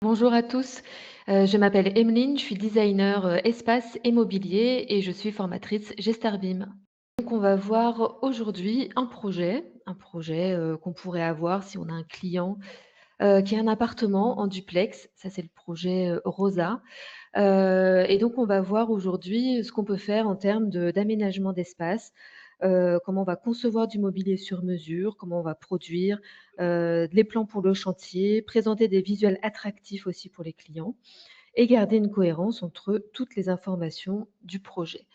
Bonjour à tous, je m'appelle Emeline, je suis designer, espace et mobilier et je suis formatrice Gestarbim. Donc on va voir aujourd'hui un projet, qu'on pourrait avoir si on a un client, qui a un appartement en duplex. Ça, c'est le projet, Rosa. Et donc on va voir aujourd'hui ce qu'on peut faire en termes d'aménagement d'espace, comment on va concevoir du mobilier sur mesure, comment on va produire, les plans pour le chantier, présenter des visuels attractifs aussi pour les clients et garder une cohérence entre toutes les informations du projet.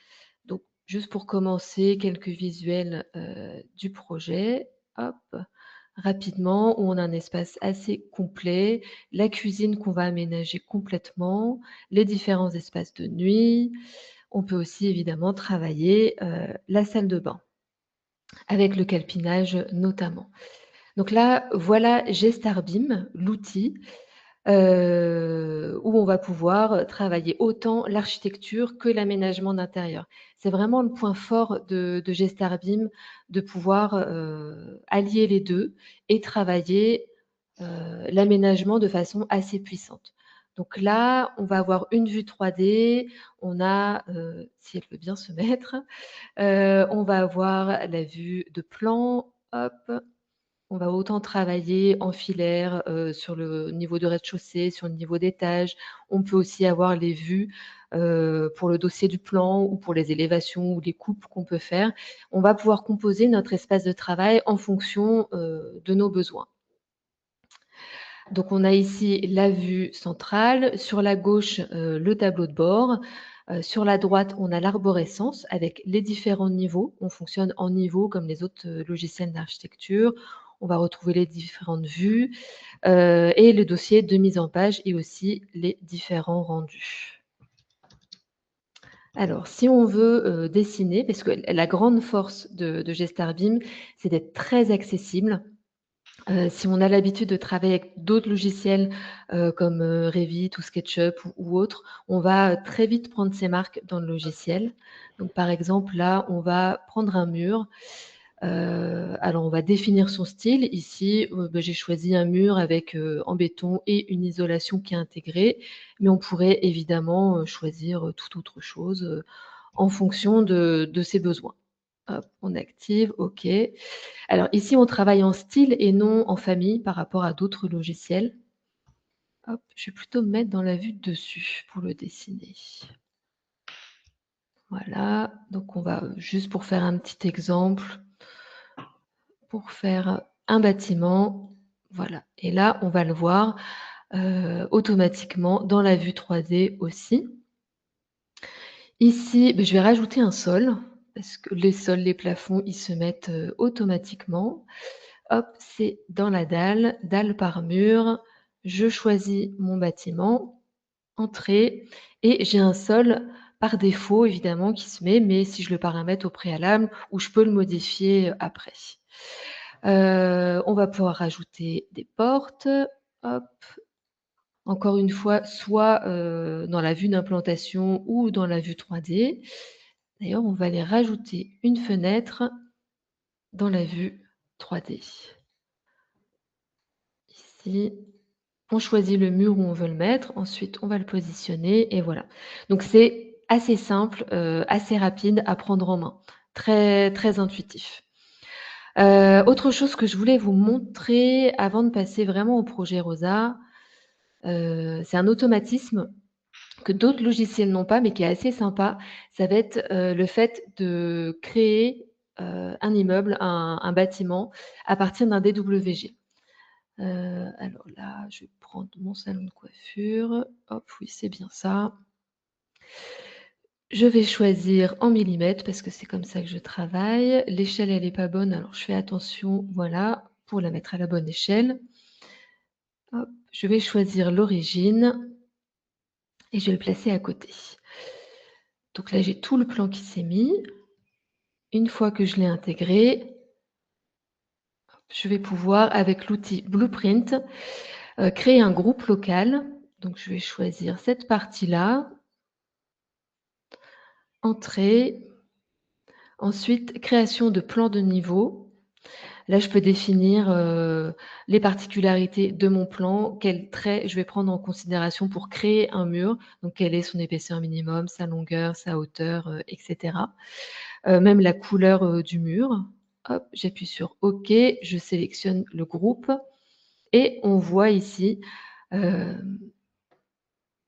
Donc juste pour commencer, quelques visuels, du projet. Hop, rapidement, où on a un espace assez complet, la cuisine qu'on va aménager complètement, les différents espaces de nuit. On peut aussi évidemment travailler, la salle de bain, avec le calpinage notamment. Donc là, voilà Gestarbim, l'outil, où on va pouvoir travailler autant l'architecture que l'aménagement d'intérieur. C'est vraiment le point fort de Gestarbim, de pouvoir, allier les 2 et travailler, l'aménagement de façon assez puissante. Donc là, on va avoir une vue 3D, on a, si elle veut bien se mettre, on va avoir la vue de plan, hop. On va autant travailler en filaire, sur le niveau de rez-de-chaussée, sur le niveau d'étage. On peut aussi avoir les vues, pour le dossier du plan ou pour les élévations ou les coupes qu'on peut faire. On va pouvoir composer notre espace de travail en fonction, de nos besoins. Donc on a ici la vue centrale, sur la gauche, le tableau de bord, sur la droite, on a l'arborescence avec les différents niveaux. On fonctionne en niveaux comme les autres, logiciels d'architecture. On va retrouver les différentes vues, et le dossier de mise en page et aussi les différents rendus. Alors si on veut, dessiner, parce que la grande force de Gestarbim, c'est d'être très accessible. Si on a l'habitude de travailler avec d'autres logiciels, comme, Revit ou SketchUp ou autres, on va, très vite prendre ses marques dans le logiciel. Donc par exemple, là, on va prendre un mur, alors on va définir son style. Ici, j'ai choisi un mur avec, en béton et une isolation qui est intégrée, mais on pourrait évidemment, choisir, toute autre chose, en fonction de ses besoins. Hop, on active, OK. Alors ici, on travaille en style et non en famille par rapport à d'autres logiciels. Hop, je vais plutôt me mettre dans la vue de dessus pour le dessiner. Voilà, donc on va juste pour faire un petit exemple, pour faire un bâtiment, voilà. Et là, on va le voir, automatiquement dans la vue 3D aussi. Ici, je vais rajouter un sol parce que les sols, les plafonds, ils se mettent, automatiquement. Hop, c'est dans la dalle, dalle par mur. Je choisis mon bâtiment, entrée et j'ai un sol par défaut évidemment qui se met, mais si je le paramètre au préalable ou je peux le modifier, après. On va pouvoir rajouter des portes, hop. Encore une fois, soit, dans la vue d'implantation ou dans la vue 3D. D'ailleurs, on va aller rajouter une fenêtre dans la vue 3D. Ici, on choisit le mur où on veut le mettre, ensuite on va le positionner et voilà. Donc c'est assez simple, assez rapide à prendre en main, très, très intuitif. Autre chose que je voulais vous montrer avant de passer vraiment au projet Rosa, c'est un automatisme que d'autres logiciels n'ont pas, mais qui est assez sympa. Ça va être, le fait de créer, un immeuble, un bâtiment à partir d'un DWG. Alors là, je vais prendre mon salon de coiffure. Hop, oui, c'est bien ça. Je vais choisir en millimètres parce que c'est comme ça que je travaille. L'échelle, elle est pas bonne, alors je fais attention, voilà, pour la mettre à la bonne échelle. Hop, je vais choisir l'origine et je vais le placer à côté. Donc là, j'ai tout le plan qui s'est mis. Une fois que je l'ai intégré, je vais pouvoir, avec l'outil Blueprint, créer un groupe local. Donc je vais choisir cette partie-là, entrée, ensuite création de plan de niveau. Là, je peux définir, les particularités de mon plan, quels traits je vais prendre en considération pour créer un mur, donc quelle est son épaisseur minimum, sa longueur, sa hauteur, et cetera. Même la couleur, du mur. Hop, j'appuie sur OK, je sélectionne le groupe et on voit ici, hem,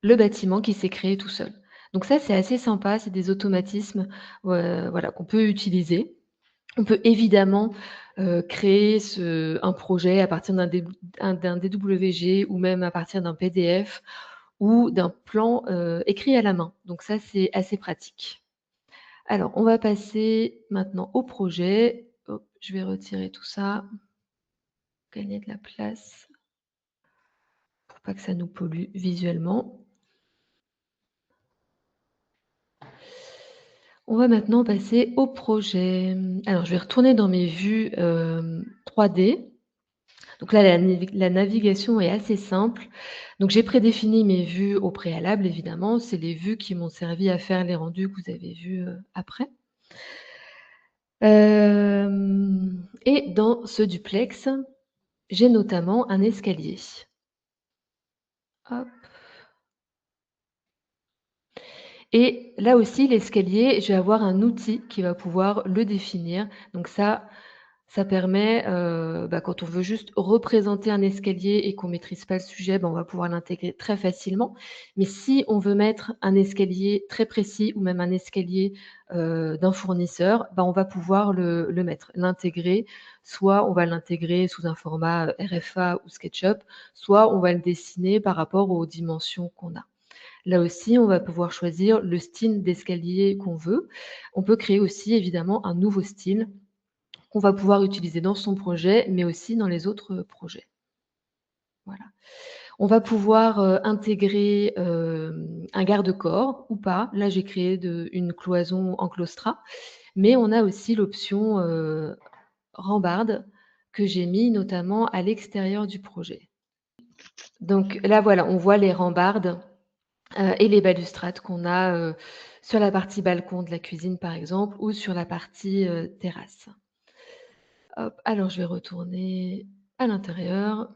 le bâtiment qui s'est créé tout seul. Donc ça, c'est assez sympa, c'est des automatismes, voilà, qu'on peut utiliser. On peut évidemment, créer un projet à partir d'un DWG ou même à partir d'un PDF ou d'un plan, écrit à la main. Donc ça, c'est assez pratique. Alors, on va passer maintenant au projet. Hop, je vais retirer tout ça, gagner de la place pour pas que ça nous pollue visuellement. On va maintenant passer au projet. Alors, je vais retourner dans mes vues, 3D. Donc là, la navigation est assez simple. Donc j'ai prédéfini mes vues au préalable, évidemment. C'est les vues qui m'ont servi à faire les rendus que vous avez vus, après. Et dans ce duplex, j'ai notamment un escalier. Hop, et là aussi, l'escalier, je vais avoir un outil qui va pouvoir le définir. Donc ça permet, quand on veut juste représenter un escalier et qu'on maîtrise pas le sujet, on va pouvoir l'intégrer très facilement. Mais si on veut mettre un escalier très précis ou même un escalier, d'un fournisseur, on va pouvoir le mettre, l'intégrer. Soit on va l'intégrer sous un format, RFA ou SketchUp, soit on va le dessiner par rapport aux dimensions qu'on a. Là aussi, on va pouvoir choisir le style d'escalier qu'on veut. On peut créer aussi évidemment un nouveau style qu'on va pouvoir utiliser dans son projet, mais aussi dans les autres projets. Voilà. On va pouvoir, intégrer, un garde-corps ou pas. Là, j'ai créé une cloison en claustras, mais on a aussi l'option, rambarde que j'ai mis notamment à l'extérieur du projet. Donc là, voilà, on voit les rambardes, et les balustrades qu'on a, sur la partie balcon de la cuisine, par exemple, ou sur la partie, terrasse. Hop, alors je vais retourner à l'intérieur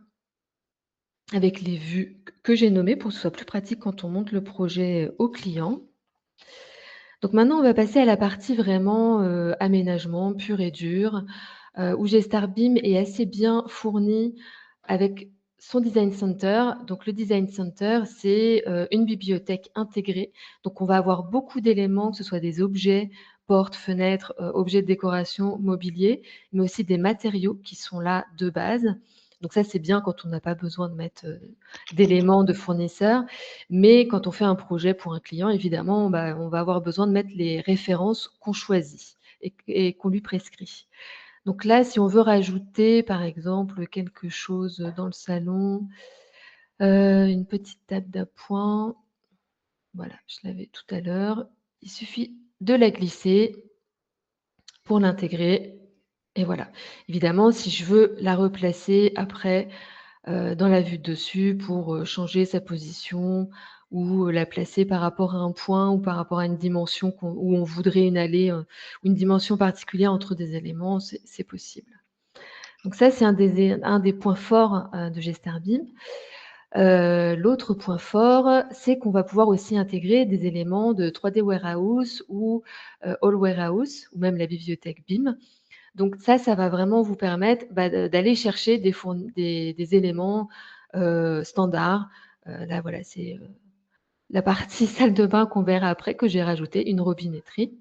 avec les vues que j'ai nommées pour que ce soit plus pratique quand on monte le projet au client. Donc maintenant, on va passer à la partie vraiment, aménagement pur et dur, où Gestarbeam est assez bien fourni avec son design center. Donc le design center, c'est, une bibliothèque intégrée. Donc on va avoir beaucoup d'éléments, que ce soit des objets, portes, fenêtres, objets de décoration, mobilier, mais aussi des matériaux qui sont là de base. Donc ça, c'est bien quand on n'a pas besoin de mettre, d'éléments de fournisseurs. Mais quand on fait un projet pour un client, évidemment, on va avoir besoin de mettre les références qu'on choisit et qu'on lui prescrit. Donc là, si on veut rajouter, par exemple, quelque chose dans le salon, une petite table d'appoint, voilà, je l'avais tout à l'heure. Il suffit de la glisser pour l'intégrer et voilà. Évidemment, si je veux la replacer après, dans la vue de dessus pour, changer sa position ou, la placer par rapport à un point ou par rapport à une dimension où on voudrait une allée, ou une dimension particulière entre des éléments, c'est possible. Donc ça, c'est un des points forts, de Gestarbeam. L'autre point fort, c'est qu'on va pouvoir aussi intégrer des éléments de 3D Warehouse ou, All Warehouse ou même la bibliothèque BIM. Donc ça va vraiment vous permettre, d'aller chercher des éléments, standards. Là, voilà, c'est, la partie salle de bain qu'on verra après, que j'ai rajouté, une robinetterie.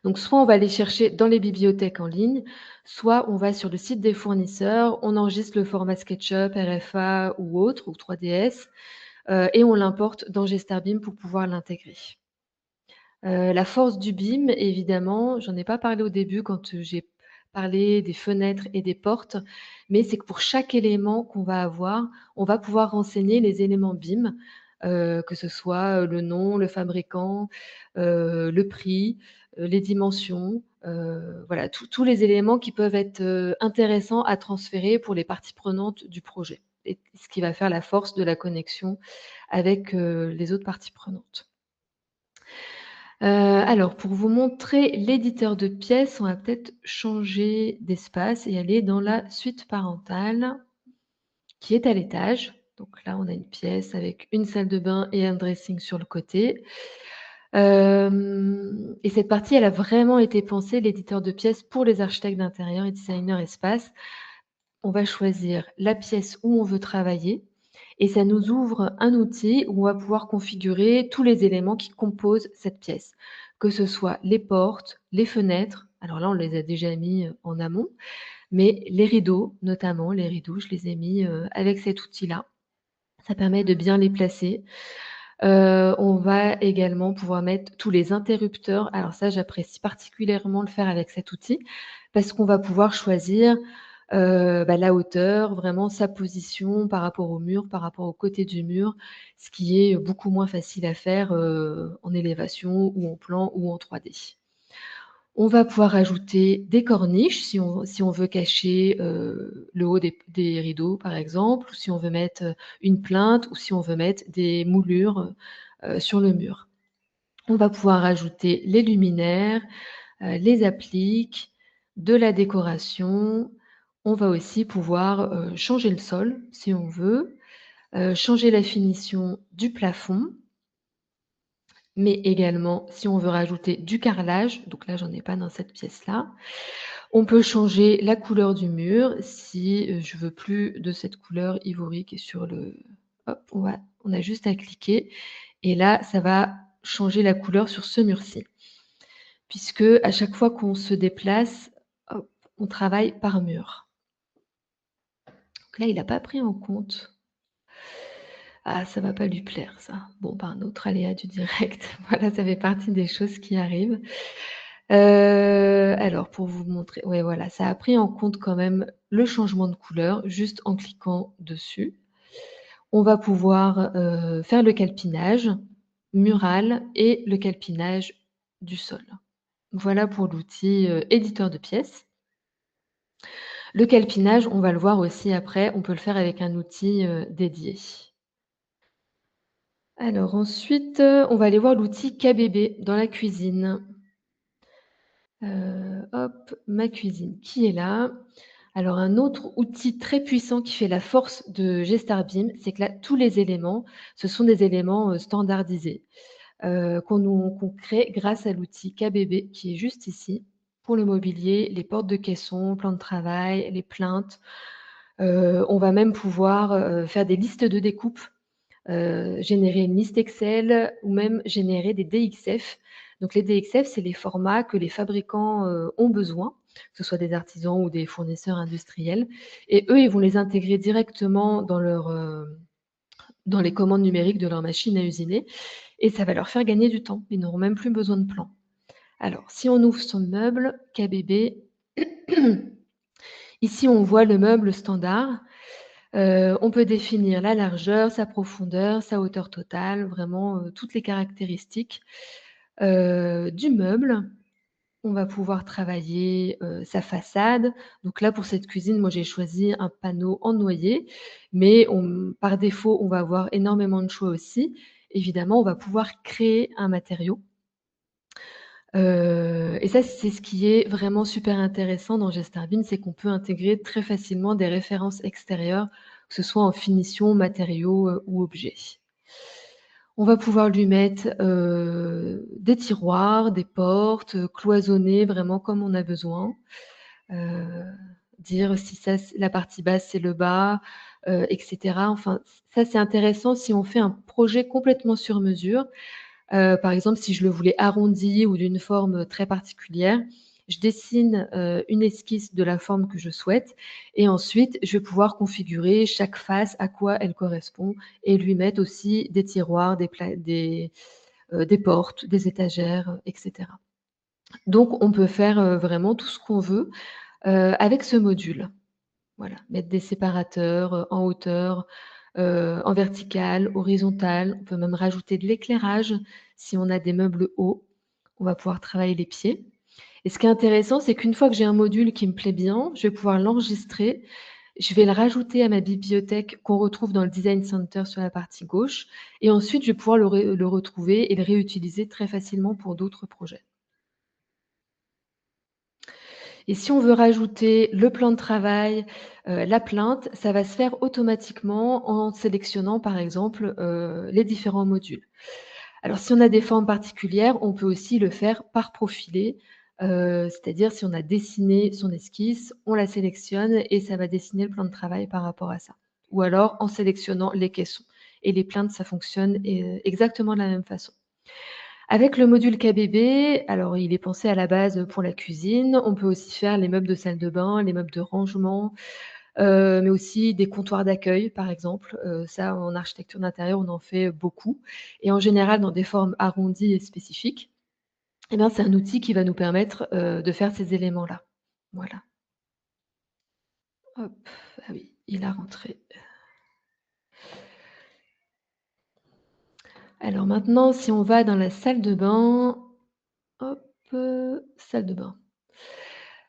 Donc soit on va aller chercher dans les bibliothèques en ligne, soit on va sur le site des fournisseurs, on enregistre le format SketchUp, RFA ou autre, ou 3ds, et on l'importe dans Gestarbeam pour pouvoir l'intégrer. La force du BIM, évidemment, j'en ai pas parlé au début quand, j'ai parlé des fenêtres et des portes, mais c'est que pour chaque élément qu'on va avoir, on va pouvoir renseigner les éléments BIM, que ce soit, le nom, le fabricant, le prix, les dimensions, voilà, tous les éléments qui peuvent être, intéressants à transférer pour les parties prenantes du projet et ce qui va faire la force de la connexion avec, les autres parties prenantes. Alors pour vous montrer l'éditeur de pièces, on va peut-être changer d'espace et aller dans la suite parentale qui est à l'étage. Donc là, on a une pièce avec une salle de bain et un dressing sur le côté. Et cette partie, elle a vraiment été pensée, l'éditeur de pièces, pour les architectes d'intérieur et designers espace. On va choisir la pièce où on veut travailler et ça nous ouvre un outil où on va pouvoir configurer tous les éléments qui composent cette pièce, que ce soit les portes, les fenêtres. Alors là, on les a déjà mis en amont, mais les rideaux, notamment les rideaux, je les ai mis avec cet outil-là. Ça permet de bien les placer. On va également pouvoir mettre tous les interrupteurs. Alors ça, j'apprécie particulièrement le faire avec cet outil parce qu'on va pouvoir choisir, la hauteur, vraiment sa position par rapport au mur, par rapport au côté du mur, ce qui est beaucoup moins facile à faire, en élévation ou en plan ou en 3D. On va pouvoir ajouter des corniches si on veut cacher, le haut des rideaux, par exemple, ou si on veut mettre, une plinthe ou si on veut mettre des moulures, sur le mur. On va pouvoir ajouter les luminaires, les appliques, de la décoration. On va aussi pouvoir, changer le sol si on veut, changer la finition du plafond, mais également si on veut rajouter du carrelage, donc là j'en ai pas dans cette pièce-là. On peut changer la couleur du mur si, je veux plus de cette couleur ivory qui est sur le hop, on a juste à cliquer et là, ça va changer la couleur sur ce mur-ci. Puisque à chaque fois qu'on se déplace, hop, on travaille par mur. Donc là, il a pas pris en compte. Ah, ça va pas lui plaire ça. Bon, bah, un autre aléa du direct. Voilà, ça fait partie des choses qui arrivent. Alors pour vous montrer, ouais, voilà, ça a pris en compte quand même le changement de couleur, juste en cliquant dessus. On va pouvoir, faire le calpinage mural et le calpinage du sol. Voilà pour l'outil, éditeur de pièces. Le calpinage, on va le voir aussi après, on peut le faire avec un outil, dédié. Alors ensuite, on va aller voir l'outil KBB dans la cuisine. Hop, ma cuisine qui est là. Alors un autre outil très puissant qui fait la force de Gestarbim, c'est que là, tous les éléments, ce sont des éléments, standardisés, qu'on crée grâce à l'outil KBB qui est juste ici, pour le mobilier, les portes de caisson, plan de travail, les plinthes. On va même pouvoir, faire des listes de découpe, générer une liste Excel ou même générer des DXF. Donc les DXF, c'est les formats que les fabricants, ont besoin, que ce soit des artisans ou des fournisseurs industriels et eux, ils vont les intégrer directement dans les commandes numériques de leur machine à usiner et ça va leur faire gagner du temps. Ils n'auront même plus besoin de plan. Alors si on ouvre son meuble KBB, ici on voit le meuble standard. On peut définir la largeur, sa profondeur, sa hauteur totale, vraiment, toutes les caractéristiques, du meuble. On va pouvoir travailler, sa façade. Donc là, pour cette cuisine, moi, j'ai choisi un panneau en noyer, mais par défaut, on va avoir énormément de choix aussi. Évidemment, on va pouvoir créer un matériau. Et ça, c'est ce qui est vraiment super intéressant dans Gestarbim, c'est qu'on peut intégrer très facilement des références extérieures, que ce soit en finition, matériaux, ou objets. On va pouvoir lui mettre, des tiroirs, des portes, cloisonner vraiment comme on a besoin. Heu, dire si ça c la partie basse, c'est le bas, et cetera. Enfin, ça, c'est intéressant si on fait un projet complètement sur mesure. Par exemple, si je le voulais arrondi ou d'une forme, très particulière, je dessine, une esquisse de la forme que je souhaite et ensuite je vais pouvoir configurer chaque face, à quoi elle correspond et lui mettre aussi des tiroirs, des portes, des étagères, et cetera. Donc on peut faire, vraiment tout ce qu'on veut, avec ce module. Voilà, mettre des séparateurs, en hauteur, en verticale, horizontale. On peut même rajouter de l'éclairage si on a des meubles hauts. On va pouvoir travailler les pieds et ce qui est intéressant, c'est qu'une fois que j'ai un module qui me plaît bien, je vais pouvoir l'enregistrer Je vais le rajouter à ma bibliothèque qu'on retrouve dans le Design Center sur la partie gauche et ensuite je vais pouvoir le retrouver et le réutiliser très facilement pour d'autres projets. Et si on veut rajouter le plan de travail, la plainte, ça va se faire automatiquement en sélectionnant par exemple, les différents modules. Alors si on a des formes particulières, on peut aussi le faire par profilé, c'est-à-dire si on a dessiné son esquisse, on la sélectionne et ça va dessiner le plan de travail par rapport à ça. Ou alors en sélectionnant les caissons et les plaintes, ça fonctionne exactement de la même façon. Avec le module KBB, alors il est pensé à la base pour la cuisine. On peut aussi faire les meubles de salle de bain, les meubles de rangement, mais aussi des comptoirs d'accueil, par exemple. Ça, en architecture d'intérieur, on en fait beaucoup et en général dans des formes arrondies et spécifiques. Eh bien, c'est un outil qui va nous permettre, de faire ces éléments-là. Voilà. Hop, ah oui, il a rentré. Alors maintenant, si on va dans la salle de bain, hop, salle de bain.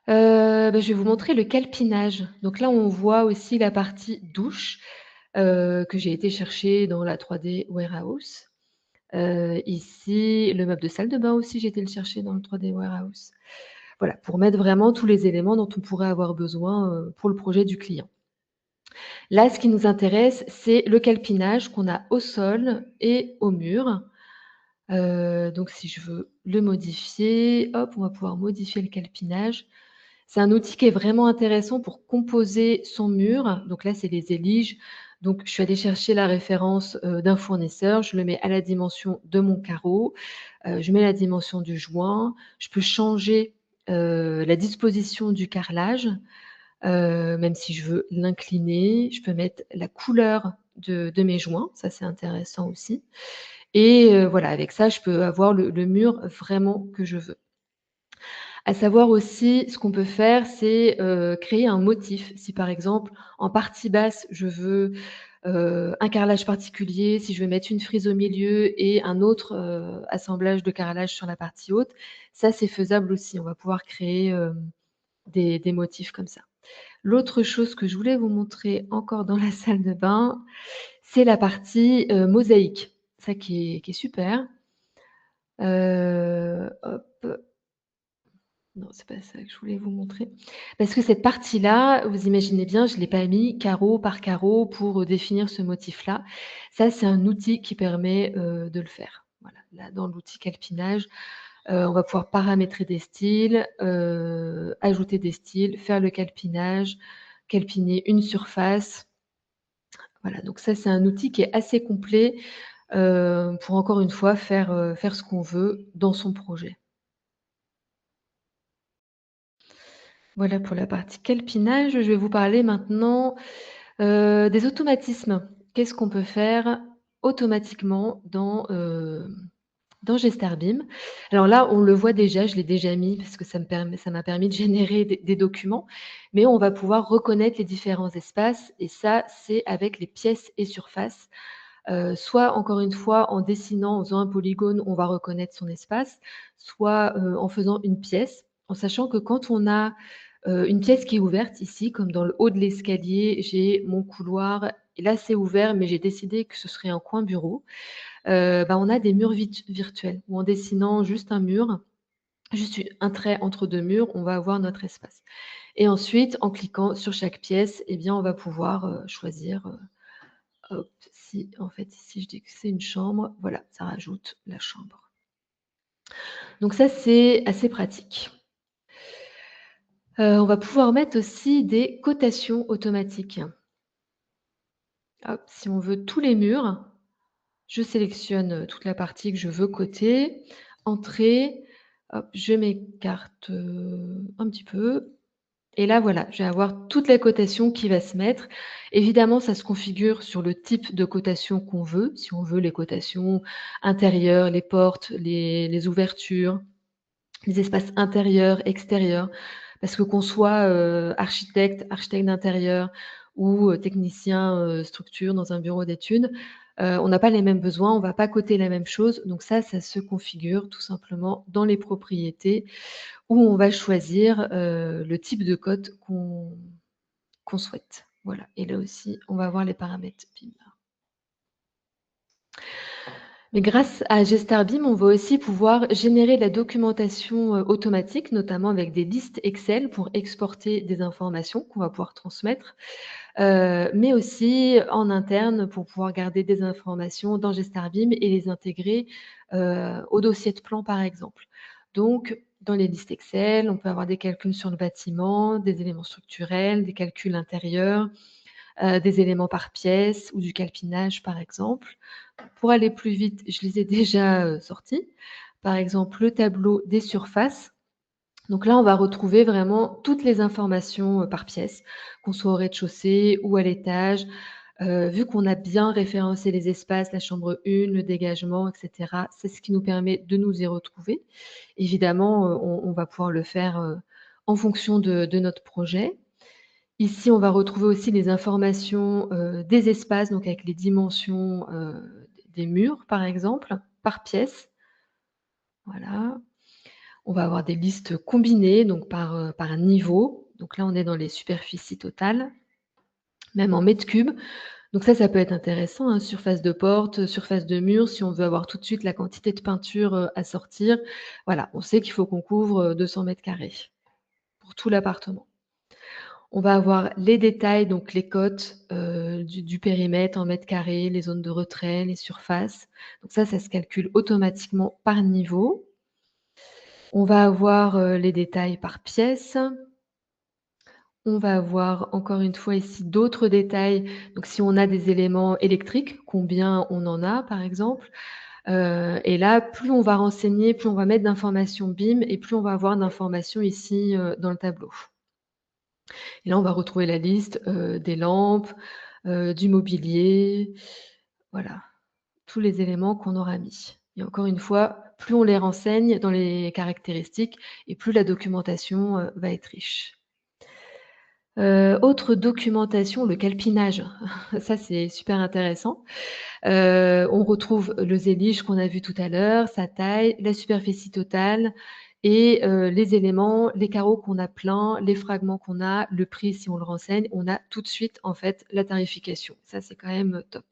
Je vais vous montrer le calpinage. Donc là, on voit aussi la partie douche, que j'ai été chercher dans la 3D Warehouse. Ici, le meuble de salle de bain aussi, j'ai été le chercher dans le 3D Warehouse. Voilà, pour mettre vraiment tous les éléments dont on pourrait avoir besoin, pour le projet du client. Là, ce qui nous intéresse, c'est le calpinage qu'on a au sol et au mur. Donc si je veux le modifier, hop, on va pouvoir modifier le calpinage. C'est un outil qui est vraiment intéressant pour composer son mur. Donc là, c'est les éliges. Donc je suis allée chercher la référence, d'un fournisseur, je le mets à la dimension de mon carreau, je mets la dimension du joint. Je peux changer, la disposition du carrelage, même si je veux l'incliner. Je peux mettre la couleur de mes joints, ça c'est intéressant aussi et voilà, avec ça, je peux avoir le mur vraiment que je veux. À savoir aussi, ce qu'on peut faire, c'est, créer un motif. Si par exemple, en partie basse, je veux, un carrelage particulier, si je veux mettre une frise au milieu et un autre, assemblage de carrelage sur la partie haute, ça c'est faisable aussi. On va pouvoir créer, des motifs comme ça. L'autre chose que je voulais vous montrer encore dans la salle de bain, c'est la partie, mosaïque. Ça qui est super. Hop. Non, c'est pas ça que je voulais vous montrer. Parce que cette partie-là, vous imaginez bien, je ne l'ai pas mis carreau par carreau pour, définir ce motif-là. Ça, c'est un outil qui permet, de le faire. Voilà, là, dans l'outil calpinage, on va pouvoir paramétrer des styles, ajouter des styles, faire le calpinage, calpiner une surface. Voilà, donc ça, c'est un outil qui est assez complet, pour encore une fois faire ce qu'on veut dans son projet. Voilà pour la partie calpinage. Je vais vous parler maintenant, des automatismes. Qu'est-ce qu'on peut faire automatiquement dans Gestarbeam? Alors là, on le voit déjà, je l'ai déjà mis parce que ça m'a permis de générer des documents, mais on va pouvoir reconnaître les différents espaces et ça, c'est avec les pièces et surfaces. Soit encore une fois en dessinant, en faisant un polygone, on va reconnaître son espace, soit, en faisant une pièce, en sachant que quand on a, une pièce qui est ouverte ici, comme dans le haut de l'escalier, j'ai mon couloir et là c'est ouvert, mais j'ai décidé que ce serait un coin bureau, on a des murs virtuels où en dessinant juste un mur, juste un trait entre 2 murs, on va avoir notre espace et ensuite en cliquant sur chaque pièce et bien on va pouvoir, choisir, hop, si en fait ici je dis que c'est une chambre, voilà, ça rajoute la chambre. Donc ça, c'est assez pratique. On va pouvoir mettre aussi des cotations automatiques. Hop, si on veut tous les murs, je sélectionne, toute la partie que je veux coter, entrée, hop, je m'écarte, un petit peu. Et là, voilà, je vais avoir toute la cotation qui va se mettre. Évidemment, ça se configure sur le type de cotation qu'on veut. Si on veut les cotations intérieures, les portes, les ouvertures, les espaces intérieurs, extérieurs. Parce que qu'on soit, architecte d'intérieur ou, technicien, structure dans un bureau d'études, on n'a pas les mêmes besoins, on ne va pas coter la même chose. Donc ça se configure tout simplement dans les propriétés où on va choisir, le type de cote qu'on souhaite. Voilà et là aussi, on va voir les paramètres BIM. Mais grâce à GestarBIM, on va aussi pouvoir générer de la documentation, automatique, notamment avec des listes Excel pour exporter des informations qu'on va pouvoir transmettre, mais aussi en interne pour pouvoir garder des informations dans GestarBIM et les intégrer, au dossier de plan, par exemple. Donc dans les listes Excel, on peut avoir des calculs sur le bâtiment, des éléments structurels, des calculs intérieurs, des éléments par pièce ou du calpinage, par exemple. Pour aller plus vite, je les ai déjà, sortis. Par exemple, le tableau des surfaces. Donc là, on va retrouver vraiment toutes les informations, par pièce, qu'on soit au rez-de-chaussée ou à l'étage. Vu qu'on a bien référencé les espaces, la chambre 1, le dégagement et cetera, c'est ce qui nous permet de nous y retrouver. Évidemment, on va pouvoir le faire, en fonction de notre projet. Ici, on va retrouver aussi les informations, des espaces, donc avec les dimensions, des murs, par exemple, par pièce. Voilà. On va avoir des listes combinées, donc par niveau. Donc là, on est dans les superficies totales, même en mètres cubes. Donc ça peut être intéressant, hein, surface de porte, surface de mur, si on veut avoir tout de suite la quantité de peinture, à sortir. Voilà, on sait qu'il faut qu'on couvre, 200 carrés pour tout l'appartement. On va avoir les détails, donc les cotes, du périmètre en mètres carrés, les zones de retrait, les surfaces. Donc ça se calcule automatiquement par niveau. On va avoir, les détails par pièce. On va avoir encore une fois ici d'autres détails. Donc si on a des éléments électriques, combien on en a par exemple. Et là, plus on va renseigner, plus on va mettre d'informations BIM et plus on va avoir d'informations ici, dans le tableau. Et là, on va retrouver la liste, des lampes, du mobilier, voilà, tous les éléments qu'on aura mis. Et encore une fois, plus on les renseigne dans les caractéristiques et plus la documentation, va être riche. Autre documentation, le calpinage. Ça, c'est super intéressant. On retrouve le zélige qu'on a vu tout à l'heure, sa taille, la superficie totale et les éléments, les carreaux qu'on a pleins, les fragments qu'on a, le prix si on le renseigne, on a tout de suite en fait la tarification. Ça, c'est quand même, top.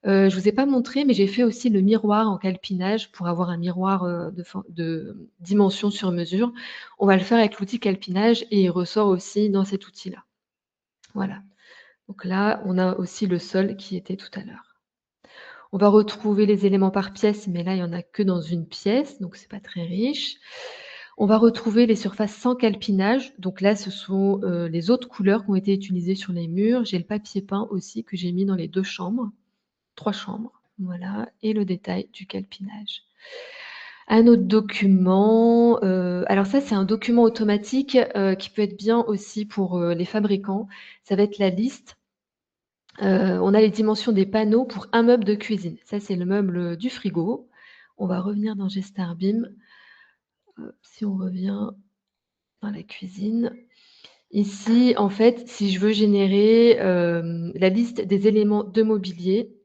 Je vous ai pas montré, mais j'ai fait aussi le miroir en calpinage pour avoir un miroir, de dimension sur mesure. On va le faire avec l'outil calpinage et il ressort aussi dans cet outil-là. Voilà. Donc là, on a aussi le sol qui était tout à l'heure. On va retrouver les éléments par pièce, mais là, il y en a que dans une pièce, donc c'est pas très riche. On va retrouver les surfaces sans calpinage. Donc là, ce sont, les autres couleurs qui ont été utilisées sur les murs. J'ai le papier peint aussi que j'ai mis dans les 2 chambres, 3 chambres, voilà et le détail du calpinage. Un autre document, alors ça, c'est un document automatique, qui peut être bien aussi pour, les fabricants. Ça va être la liste. On a les dimensions des panneaux pour un meuble de cuisine. Ça, c'est le meuble, du frigo. On va revenir dans GestarBIM. Si on revient dans la cuisine. Ici, en fait, si je veux générer, la liste des éléments de mobilier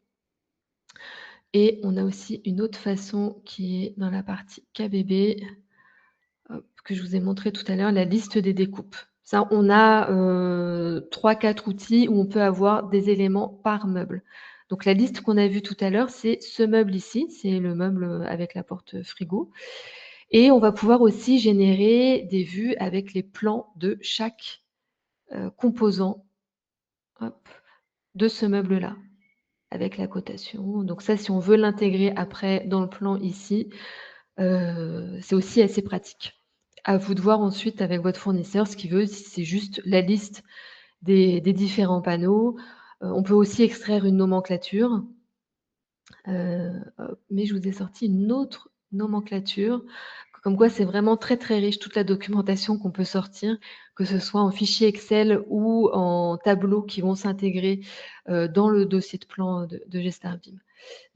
et on a aussi une autre façon qui est dans la partie KBB, hop, que je vous ai montré tout à l'heure, la liste des découpes. Ça, on a, 3-4 outils où on peut avoir des éléments par meuble. Donc la liste qu'on a vue tout à l'heure, c'est ce meuble ici, c'est le meuble, avec la porte, frigo et on va pouvoir aussi générer des vues avec les plans de chaque, composant, hop, de ce meuble-là, avec la cotation. Donc ça, si on veut l'intégrer après dans le plan ici, c'est aussi assez pratique. À vous de voir ensuite avec votre fournisseur ce qu'il veut, si c'est juste la liste des différents panneaux. On peut aussi extraire une nomenclature. Hop, mais je vous ai sorti une autre nomenclature, comme quoi c'est vraiment très, très riche toute la documentation qu'on peut sortir, que ce soit en fichier Excel ou en tableaux qui vont s'intégrer, dans le dossier de plan de GestarBIM.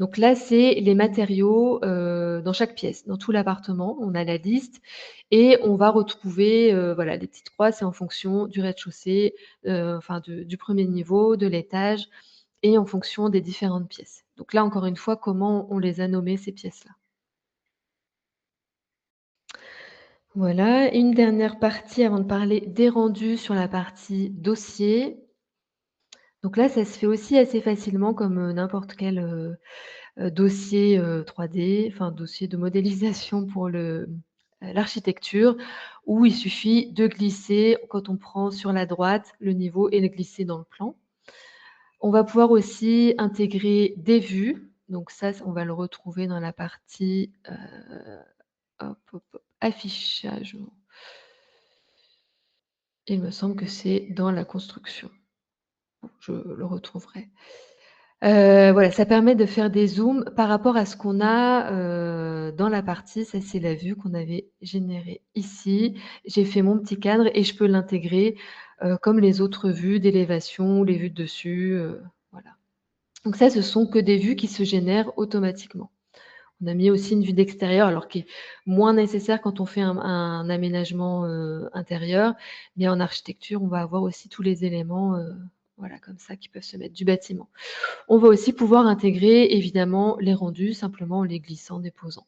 Donc là, c'est les matériaux, dans chaque pièce, dans tout l'appartement, on a la liste et on va retrouver, voilà, les petites croix, c'est en fonction du rez-de-chaussée, enfin du 1er niveau, de l'étage et en fonction des différentes pièces. Donc là, encore une fois, comment on les a nommées ces pièces-là. Voilà, une dernière partie avant de parler des rendus sur la partie dossier. Donc là, ça se fait aussi assez facilement comme, n'importe quel, dossier, 3D, enfin dossier de modélisation pour l'architecture, où il suffit de glisser quand on prend sur la droite le niveau et le glisser dans le plan. On va pouvoir aussi intégrer des vues, donc ça, on va le retrouver dans la partie, hop, hop, hop, affichage. Il me semble que c'est dans la construction. Je le retrouverai. Voilà, ça permet de faire des zooms par rapport à ce qu'on a, dans la partie. Ça, c'est la vue qu'on avait générée ici. J'ai fait mon petit cadre et je peux l'intégrer, comme les autres vues d'élévation, les vues de dessus, voilà. Donc ça, ce sont que des vues qui se génèrent automatiquement. On a mis aussi une vue d'extérieur, alors qui est moins nécessaire quand on fait un aménagement, intérieur, mais en architecture, on va avoir aussi tous les éléments, voilà, comme ça, qui peuvent se mettre du bâtiment. On va aussi pouvoir intégrer évidemment les rendus, simplement en les glissant, déposant.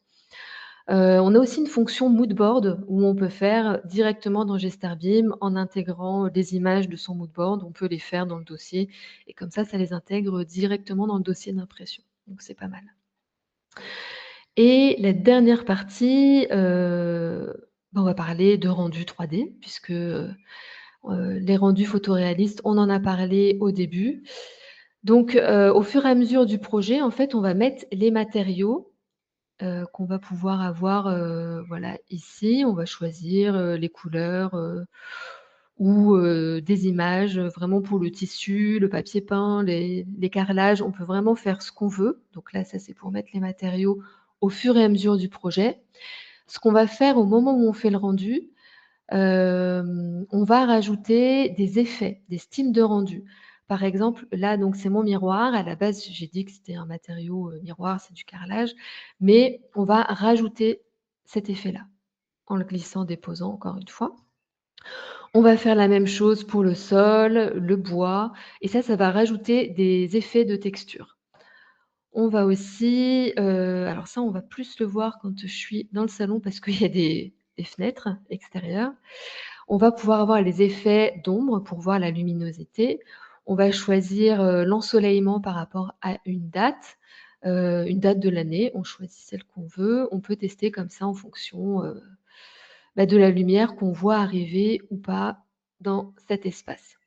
On a aussi une fonction mood board où on peut faire directement dans Gestarbeam en intégrant des images de son mood board. On peut les faire dans le dossier et comme ça les intègre directement dans le dossier d'impression. Donc c'est pas mal. Et la dernière partie, on va parler de rendu 3D puisque, les rendus photoréalistes, on en a parlé au début. Donc, au fur et à mesure du projet, en fait, on va mettre les matériaux, qu'on va pouvoir avoir, voilà, ici. On va choisir, les couleurs, ou, des images, vraiment pour le tissu, le papier peint, les carrelages. On peut vraiment faire ce qu'on veut. Donc là, ça, c'est pour mettre les matériaux au fur et à mesure du projet. Ce qu'on va faire au moment où on fait le rendu, on va rajouter des effets, des styles de rendu. Par exemple, là, donc c'est mon miroir. À la base, j'ai dit que c'était un matériau, miroir, c'est du carrelage, mais on va rajouter cet effet-là, en le glissant, déposant, encore une fois. On va faire la même chose pour le sol, le bois et ça va rajouter des effets de texture. On va aussi, alors ça, on va plus le voir quand je suis dans le salon parce qu'il y a des fenêtres extérieures. On va pouvoir avoir les effets d'ombre pour voir la luminosité. On va choisir, l'ensoleillement par rapport à une date de l'année. On choisit celle qu'on veut. On peut tester comme ça en fonction, de la lumière qu'on voit arriver ou pas dans cet espace.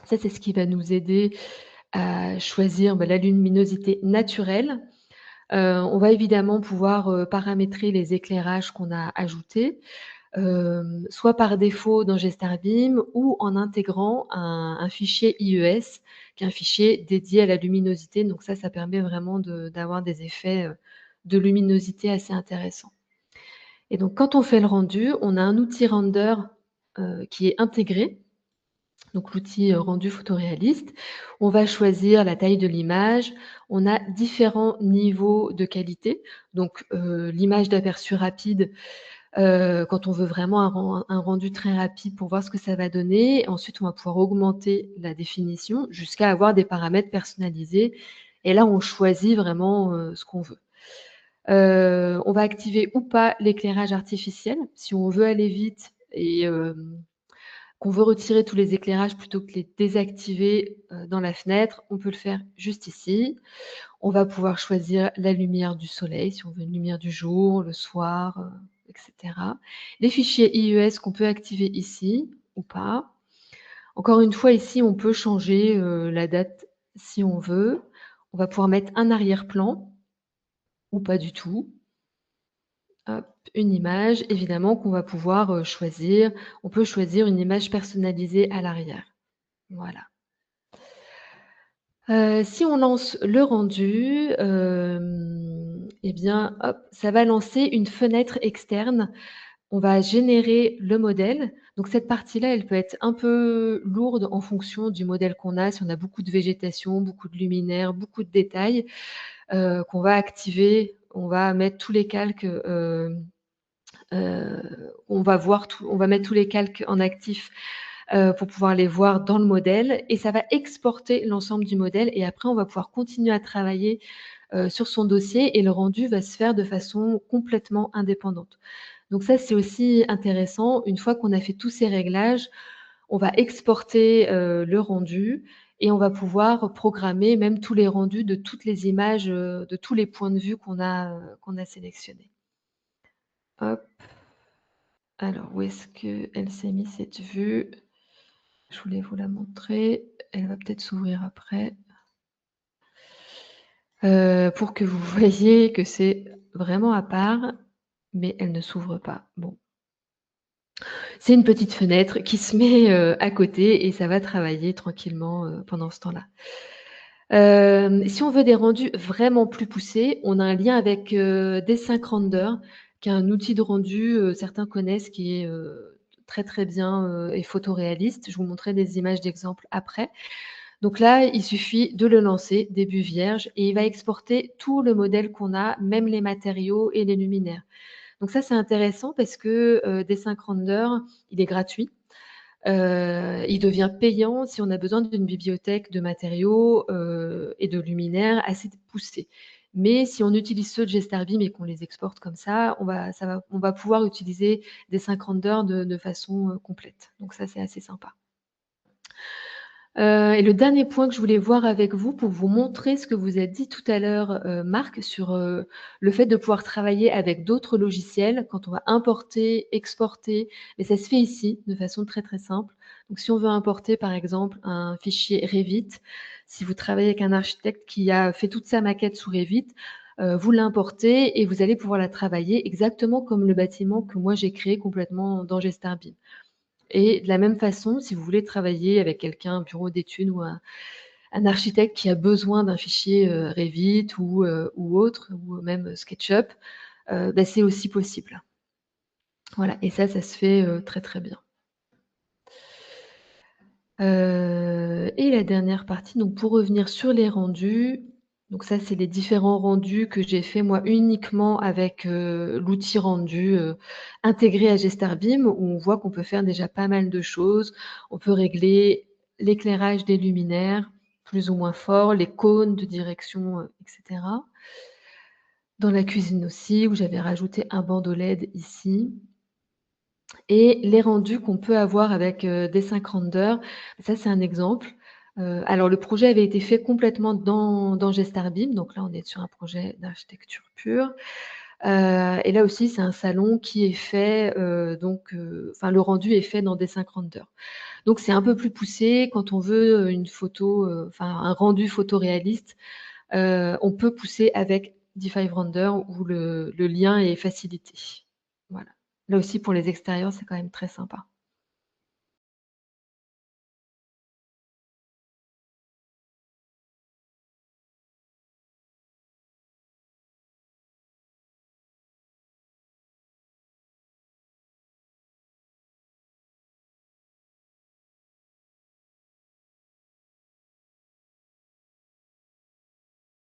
Ça, c'est ce qui va nous aider à choisir, la luminosité naturelle. On va évidemment pouvoir, paramétrer les éclairages qu'on a ajoutés. Soit par défaut dans Gestarbeam ou en intégrant un fichier IES, qui est un fichier dédié à la luminosité. Donc ça permet vraiment d'avoir des effets, de luminosité assez intéressants. Et donc quand on fait le rendu, on a un outil render, qui est intégré, donc l'outil, rendu photoréaliste. On va choisir la taille de l'image. On a différents niveaux de qualité. Donc, l'image d'aperçu rapide, quand on veut vraiment un rendu très rapide pour voir ce que ça va donner. Ensuite, on va pouvoir augmenter la définition jusqu'à avoir des paramètres personnalisés et là, on choisit vraiment, ce qu'on veut. On va activer ou pas l'éclairage artificiel. Si on veut aller vite et qu'on veut retirer tous les éclairages plutôt que les désactiver, dans la fenêtre, on peut le faire juste ici. On va pouvoir choisir la lumière du soleil, si on veut une lumière du jour, le soir, et cetera. Les fichiers IES qu'on peut activer ici ou pas. Encore une fois, ici, on peut changer, la date si on veut. On va pouvoir mettre un arrière-plan ou pas du tout. Hop, une image, évidemment, qu'on va pouvoir, choisir. On peut choisir une image personnalisée à l'arrière. Voilà. Si on lance le rendu, et bien, hop, ça va lancer une fenêtre externe. On va générer le modèle. Donc cette partie-là, elle peut être un peu lourde en fonction du modèle qu'on a. Si on a beaucoup de végétation, beaucoup de luminaires, beaucoup de détails, qu'on va activer, on va mettre tous les calques, on va mettre tous les calques en actif, pour pouvoir les voir dans le modèle et ça va exporter l'ensemble du modèle et après on va pouvoir continuer à travailler, sur son dossier et le rendu va se faire de façon complètement indépendante. Donc ça, c'est aussi intéressant. Une fois qu'on a fait tous ces réglages, On va exporter, le rendu et on va pouvoir programmer même tous les rendus de toutes les images, de tous les points de vue qu'on a sélectionnés. Hop, alors où est-ce qu'elle s'est mise cette vue? Je voulais vous la montrer, elle va peut-être s'ouvrir après. Pour que vous voyez que c'est vraiment à part, mais elle ne s'ouvre pas. Bon, c'est une petite fenêtre qui se met, à côté et ça va travailler tranquillement, pendant ce temps-là. Si on veut des rendus vraiment plus poussés, on a un lien avec, Desync Render, qui est un outil de rendu, certains connaissent, qui est, très, très bien, et photoréaliste. Je vous montrerai des images d'exemple après. Donc là, il suffit de le lancer, début vierge, et il va exporter tout le modèle qu'on a, même les matériaux et les luminaires. Donc ça, c'est intéressant parce que, Desync Render, il est gratuit. Il devient payant si on a besoin d'une bibliothèque de matériaux, et de luminaires assez poussés. Mais si on utilise ceux de Gestarbeam et qu'on les exporte comme ça, on va pouvoir utiliser Desync Render de façon, complète. Donc ça, c'est assez sympa. Et le dernier point que je voulais voir avec vous pour vous montrer ce que vous a dit tout à l'heure, Marc, sur, le fait de pouvoir travailler avec d'autres logiciels quand on va importer, exporter, mais ça se fait ici de façon très, très simple. Donc si on veut importer par exemple un fichier Revit, si vous travaillez avec un architecte qui a fait toute sa maquette sous Revit, vous l'importez et vous allez pouvoir la travailler exactement comme le bâtiment que moi j'ai créé complètement dans Gestarbeam. Et de la même façon, si vous voulez travailler avec quelqu'un, un bureau d'études ou un architecte qui a besoin d'un fichier, Revit ou autre ou même SketchUp, bah, c'est aussi possible. Voilà et ça se fait, très, très bien. Et la dernière partie, donc pour revenir sur les rendus, donc ça, c'est les différents rendus que j'ai fait moi uniquement avec, l'outil rendu, intégré à Gestarbeam où on voit qu'on peut faire déjà pas mal de choses. On peut régler l'éclairage des luminaires plus ou moins fort, les cônes de direction, et cetera. Dans la cuisine aussi où j'avais rajouté un bandeau LED ici. Et les rendus qu'on peut avoir avec, Desync Render, ça c'est un exemple. Alors le projet avait été fait complètement dans Gestarbeam, donc là on est sur un projet d'architecture pure. Et là aussi c'est un salon qui est fait, enfin le rendu est fait dans Desync Render. Donc c'est un peu plus poussé quand on veut, une photo, enfin un rendu photoréaliste, on peut pousser avec D5 Render où le lien est facilité. Voilà. Là aussi pour les extérieurs, c'est quand même très sympa.